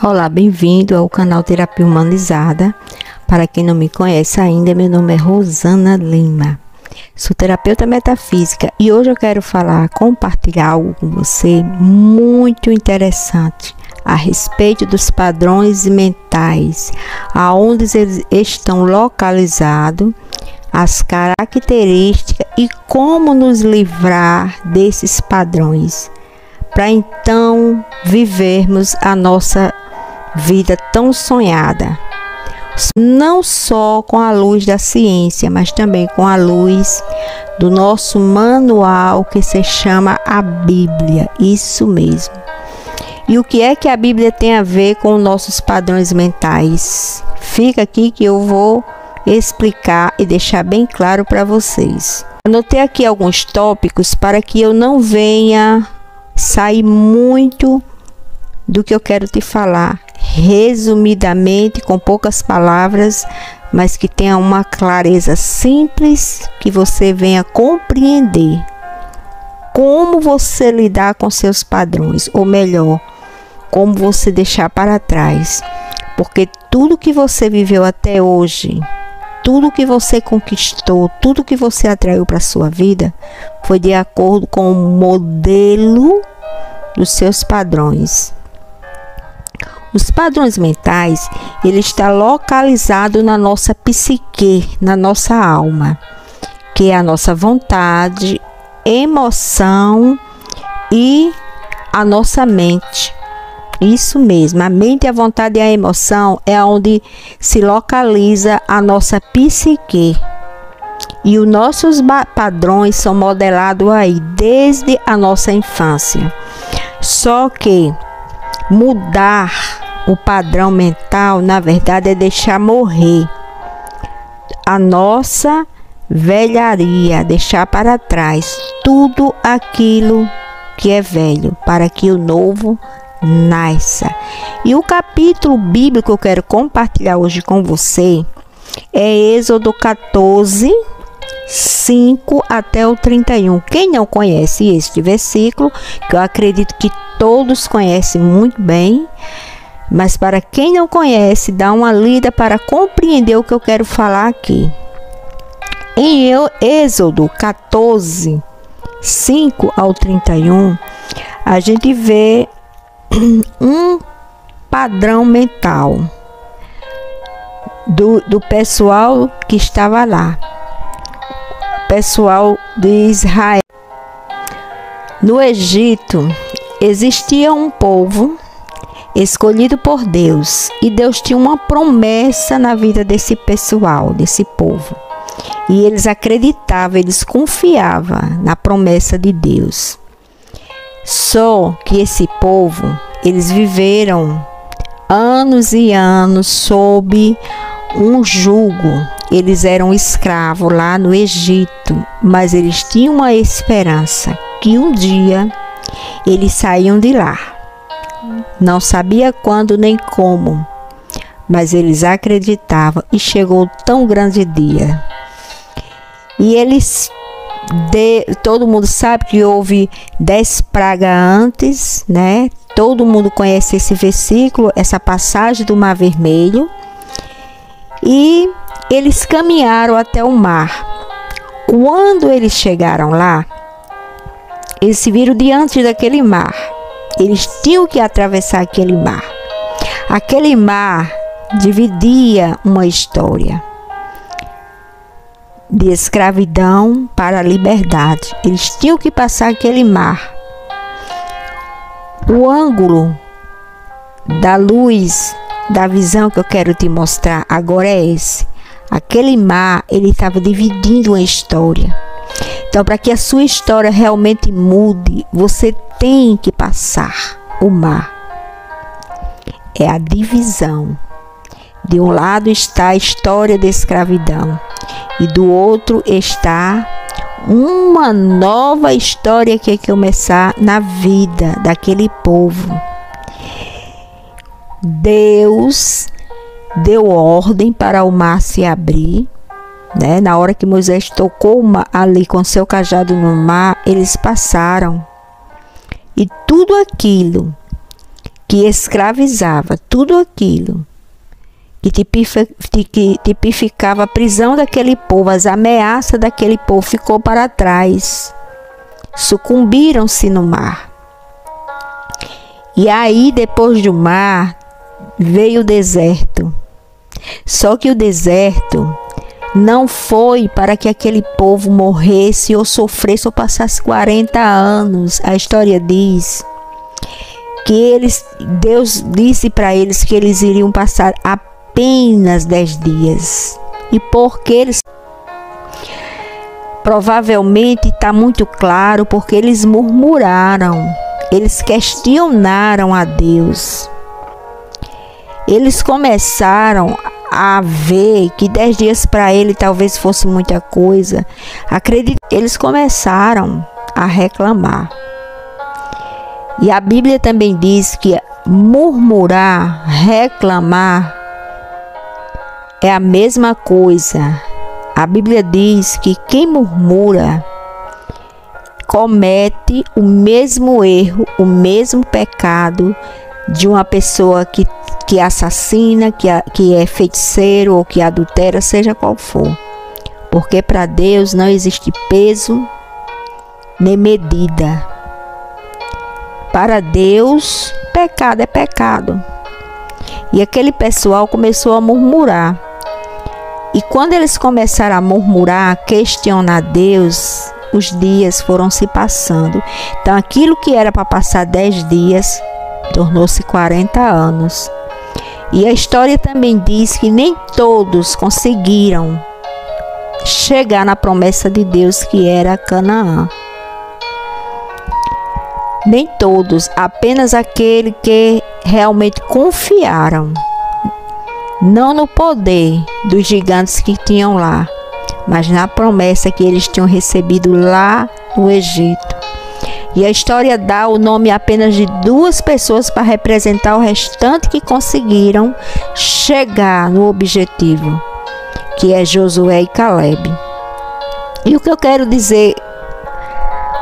Olá, bem-vindo ao canal Terapia Humanizada. Para quem não me conhece ainda, meu nome é Rosana Lima. Sou terapeuta metafísica e hoje eu quero compartilhar algo com você muito interessante a respeito dos padrões mentais, aonde eles estão localizados, as características e como nos livrar desses padrões, para então vivermos a nossa vida tão sonhada, não só com a luz da ciência, mas também com a luz do nosso manual que se chama a Bíblia, isso mesmo. E o que é que a Bíblia tem a ver com nossos padrões mentais? Fica aqui que eu vou explicar e deixar bem claro para vocês. Anotei aqui alguns tópicos para que eu não venha sair muito do que eu quero te falar, resumidamente, com poucas palavras, mas que tenha uma clareza simples, que você venha compreender como você lidar com seus padrões, ou melhor, como você deixar para trás, porque tudo que você viveu até hoje, tudo que você conquistou, tudo que você atraiu para a sua vida, foi de acordo com o modelo dos seus padrões. Os padrões mentais, ele está localizado na nossa psique, na nossa alma, que é a nossa vontade, emoção e a nossa mente. Isso mesmo, a mente, a vontade e a emoção é onde se localiza a nossa psique. E os nossos padrões são modelados aí desde a nossa infância. Só que mudar o padrão mental, na verdade, é deixar morrer a nossa velharia, deixar para trás tudo aquilo que é velho, para que o novo nasça. E o capítulo bíblico que eu quero compartilhar hoje com você é Êxodo 14, 5 até o 31. Quem não conhece este versículo, que eu acredito que todos conhecem muito bem, mas para quem não conhece, dá uma lida para compreender o que eu quero falar aqui. Em Êxodo 14, 5 ao 31, a gente vê um padrão mental do pessoal que estava lá, pessoal de Israel. No Egito existia um povo escolhido por Deus, e Deus tinha uma promessa na vida desse pessoal, desse povo, e eles acreditavam, eles confiavam na promessa de Deus. Só que esse povo, eles viveram anos e anos sob um jugo. Eles eram escravos lá no Egito, mas eles tinham uma esperança que um dia eles saíam de lá. Não sabia quando nem como, mas eles acreditavam, e chegou tão grande dia. E eles, todo mundo sabe que houve 10 pragas antes, né? Todo mundo conhece esse versículo, essa passagem do Mar Vermelho. E eles caminharam até o mar. Quando eles chegaram lá, eles se viram diante daquele mar. Eles tinham que atravessar aquele mar. Aquele mar dividia uma história de escravidão para a liberdade. Eles tinham que passar aquele mar. O ângulo da luz, da visão que eu quero te mostrar agora é esse. Aquele mar, ele estava dividindo uma história. Então, para que a sua história realmente mude, você tem que passar o mar. É a divisão. De um lado está a história da escravidão, e do outro está uma nova história que ia começar na vida daquele povo. Deus deu ordem para o mar se abrir, né? Na hora que Moisés tocou ali com seu cajado no mar, eles passaram. E tudo aquilo que escravizava, tudo aquilo que tipificava a prisão daquele povo, as ameaças daquele povo, ficou para trás. Sucumbiram-se no mar. E aí, depois do mar, veio o deserto. Só que o deserto não foi para que aquele povo morresse ou sofresse ou passasse 40 anos. A história diz que Deus disse para eles que eles iriam passar apenas 10 dias. E porque eles... Provavelmente está muito claro porque eles murmuraram, eles questionaram a Deus. Eles começaram a ver que 10 dias para ele talvez fosse muita coisa. Eles começaram a reclamar. E a Bíblia também diz que murmurar, reclamar é a mesma coisa. A Bíblia diz que quem murmura comete o mesmo erro, o mesmo pecado de uma pessoa que assassina, que é feiticeiro ou que adultera, seja qual for. Porque para Deus não existe peso nem medida. Para Deus, pecado é pecado. E aquele pessoal começou a murmurar. E quando eles começaram a murmurar, a questionar Deus, os dias foram se passando. Então aquilo que era para passar 10 dias, tornou-se 40 anos. E a história também diz que nem todos conseguiram chegar na promessa de Deus, que era Canaã. Nem todos, apenas aqueles que realmente confiaram. Não no poder dos gigantes que tinham lá, mas na promessa que eles tinham recebido lá no Egito. E a história dá o nome apenas de 2 pessoas para representar o restante que conseguiram chegar no objetivo, que é Josué e Caleb. E o que eu quero dizer,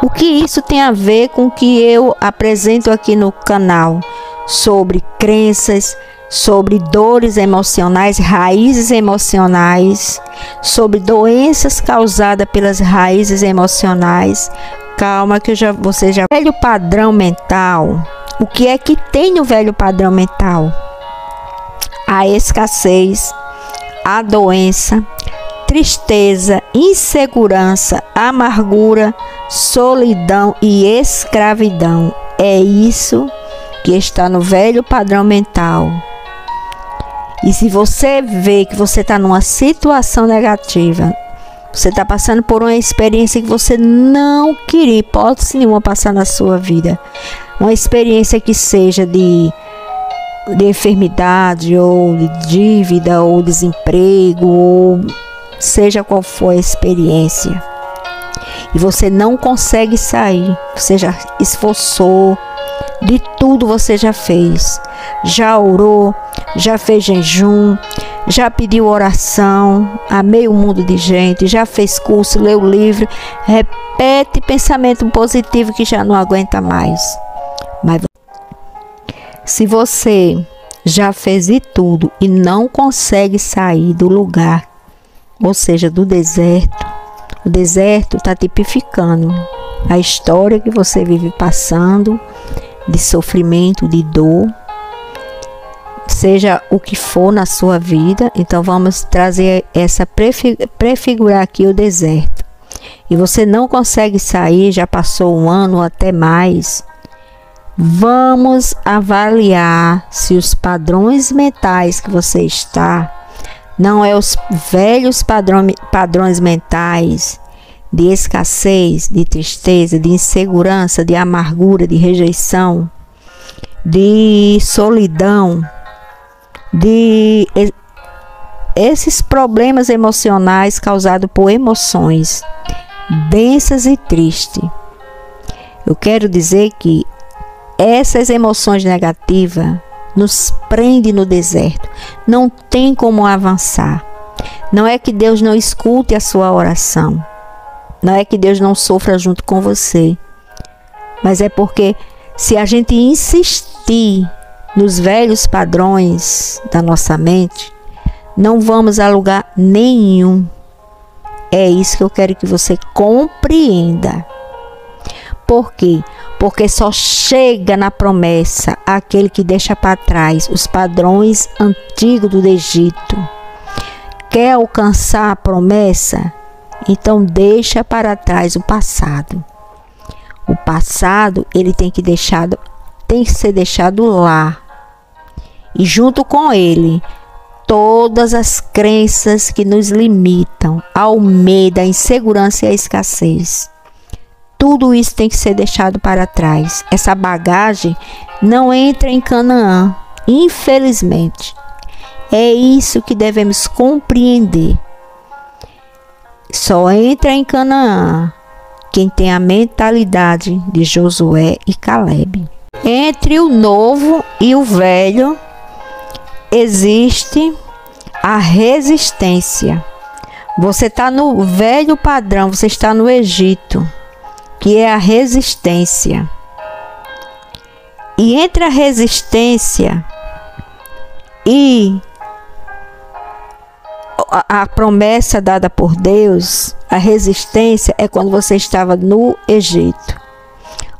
o que isso tem a ver com o que eu apresento aqui no canal, sobre crenças, sobre dores emocionais, raízes emocionais, sobre doenças causadas pelas raízes emocionais. Calma que você já... Velho padrão mental. O que é que tem no velho padrão mental? A escassez, a doença, tristeza, insegurança, amargura, solidão e escravidão. É isso que está no velho padrão mental. E se você vê que você está numa situação negativa, você está passando por uma experiência que você não queria, hipótese nenhuma, passar na sua vida, uma experiência que seja de enfermidade, ou de dívida, ou desemprego, ou seja qual for a experiência, e você não consegue sair, você já esforçou, de tudo você já fez, já orou, já fez jejum, já pediu oração a meio mundo de gente, já fez curso, leu livro, repete pensamento positivo que já não aguenta mais. Mas se você já fez de tudo e não consegue sair do lugar, ou seja, do deserto, o deserto está tipificando a história que você vive passando, de sofrimento, de dor, seja o que for na sua vida. Então vamos trazer prefigurar aqui o deserto. E você não consegue sair, já passou 1 ano ou até mais. Vamos avaliar se os padrões mentais que você está não é os velhos padrões mentais de escassez, de tristeza, de insegurança, de amargura, de rejeição, de solidão, de esses problemas emocionais causados por emoções densas e tristes. Eu quero dizer que essas emoções negativas nos prendem no deserto. Não tem como avançar. Não é que Deus não escute a sua oração. Não é que Deus não sofra junto com você. Mas é porque se a gente insistir nos velhos padrões da nossa mente, não vamos a lugar nenhum. É isso que eu quero que você compreenda. Por quê? Porque só chega na promessa aquele que deixa para trás os padrões antigos do Egito. Quer alcançar a promessa? Então deixa para trás o passado. O passado ele tem que ser deixado lá. E junto com ele, todas as crenças que nos limitam ao medo, à insegurança e à escassez. Tudo isso tem que ser deixado para trás. Essa bagagem não entra em Canaã, infelizmente. É isso que devemos compreender. Só entra em Canaã quem tem a mentalidade de Josué e Caleb. Entre o novo e o velho existe a resistência. Você está no velho padrão, você está no Egito, que é a resistência. E entre a resistência e a promessa dada por Deus, a resistência é quando você estava no Egito.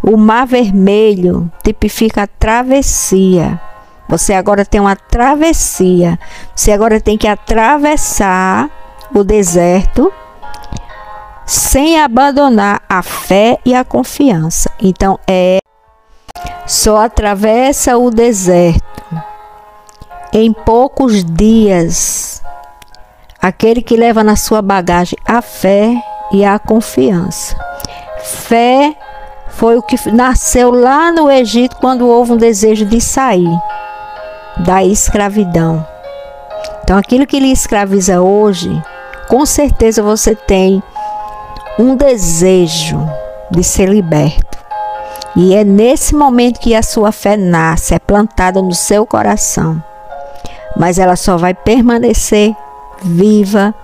O Mar Vermelho tipifica a travessia. Você agora tem uma travessia. Você agora tem que atravessar o deserto sem abandonar a fé e a confiança. Então, só atravessa o deserto em poucos dias aquele que leva na sua bagagem a fé e a confiança. Fé foi o que nasceu lá no Egito quando houve um desejo de sair da escravidão. Então, aquilo que lhe escraviza hoje, com certeza você tem um desejo de ser liberto. E é nesse momento que a sua fé nasce, é plantada no seu coração. Mas ela só vai permanecer viva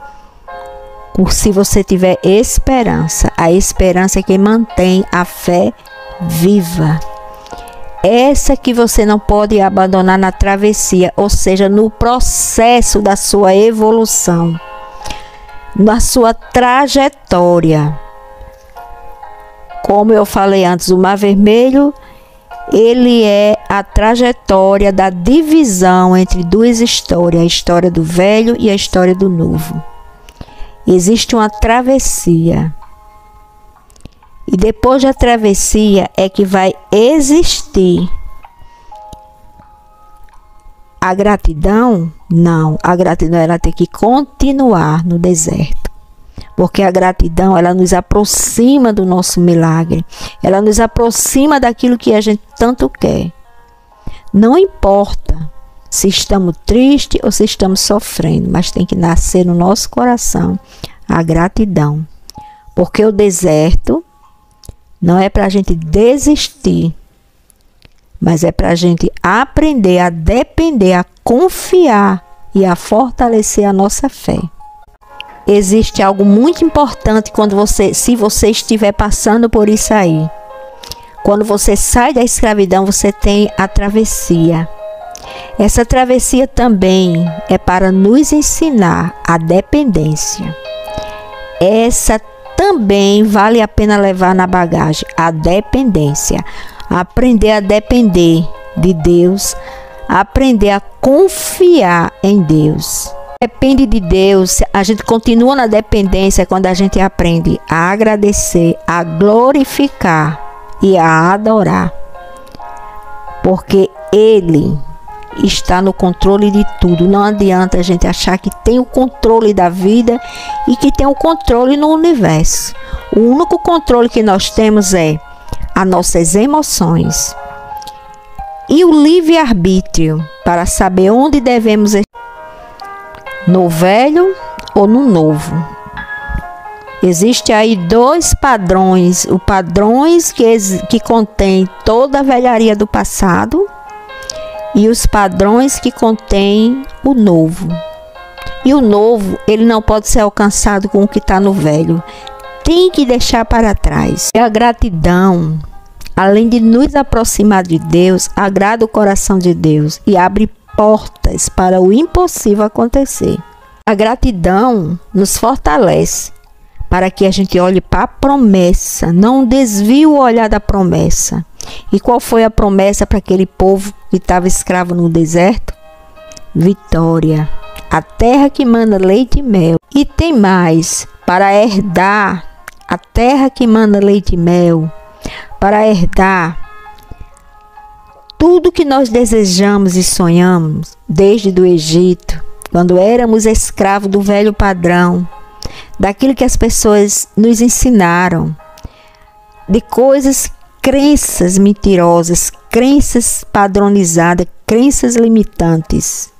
se você tiver esperança. A esperança é que mantém a fé viva. Essa que você não pode abandonar na travessia, ou seja, no processo da sua evolução, na sua trajetória. Como eu falei antes, o Mar Vermelho, ele é a trajetória da divisão entre duas histórias, a história do velho e a história do novo. Existe uma travessia. E depois da travessia é que vai existir a gratidão. Não, a gratidão ela tem que continuar no deserto. Porque a gratidão ela nos aproxima do nosso milagre. Ela nos aproxima daquilo que a gente tanto quer. Não importa se estamos tristes ou se estamos sofrendo, mas tem que nascer no nosso coração a gratidão. Porque o deserto não é para a gente desistir, mas é para a gente aprender a depender, a confiar e a fortalecer a nossa fé. Existe algo muito importante se você estiver passando por isso aí. Quando você sai da escravidão, você tem a travessia. Essa travessia também é para nos ensinar a dependência. Essa também vale a pena levar na bagagem, a dependência. Aprender a depender de Deus, aprender a confiar em Deus. Depende de Deus, a gente continua na dependência quando a gente aprende a agradecer, a glorificar e a adorar. Porque Ele está no controle de tudo. Não adianta a gente achar que tem o controle da vida e que tem o controle no universo. O único controle que nós temos é as nossas emoções e o livre-arbítrio para saber onde devemos estar, no velho ou no novo. Existem aí dois padrões, os padrões que contém toda a velharia do passado e os padrões que contém o novo. E o novo, ele não pode ser alcançado com o que está no velho. Tem que deixar para trás. A gratidão, além de nos aproximar de Deus, agrada o coração de Deus e abre portas para o impossível acontecer. A gratidão nos fortalece para que a gente olhe para a promessa, não desvie o olhar da promessa. E qual foi a promessa para aquele povo que estava escravo no deserto? Vitória, a terra que manda leite e mel. E tem mais, para herdar a terra que manda leite e mel, para herdar tudo que nós desejamos e sonhamos, desde do Egito, quando éramos escravos do velho padrão, daquilo que as pessoas nos ensinaram, de coisas, crenças mentirosas, crenças padronizadas, crenças limitantes.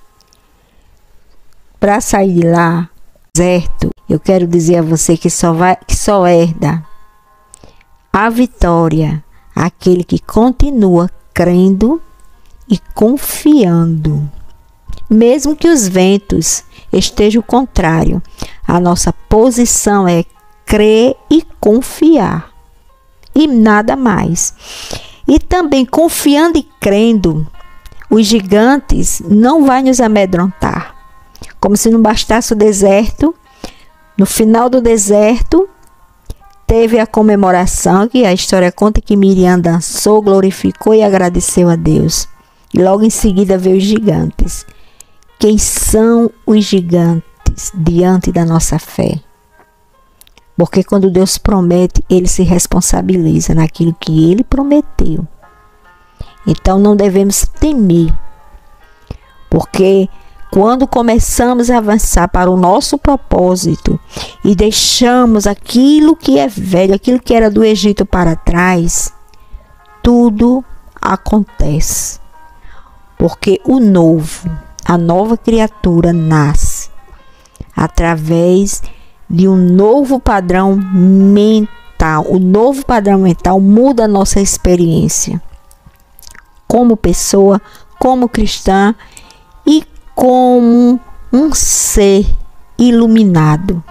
Para sair de lá, certo, eu quero dizer a você que só herda a vitória aquele que continua crendo e confiando. Mesmo que os ventos estejam contrários, a nossa posição é crer e confiar. E nada mais. E também confiando e crendo, os gigantes não vão nos amedrontar. Como se não bastasse o deserto, no final do deserto, teve a comemoração, que a história conta que Miriam dançou, glorificou e agradeceu a Deus. E logo em seguida veio os gigantes. Quem são os gigantes diante da nossa fé? Porque quando Deus promete, Ele se responsabiliza naquilo que Ele prometeu. Então não devemos temer, porque quando começamos a avançar para o nosso propósito e deixamos aquilo que é velho, aquilo que era do Egito para trás, tudo acontece. Porque o novo, a nova criatura nasce através de um novo padrão mental. O novo padrão mental muda a nossa experiência como pessoa, como cristã e como um ser iluminado.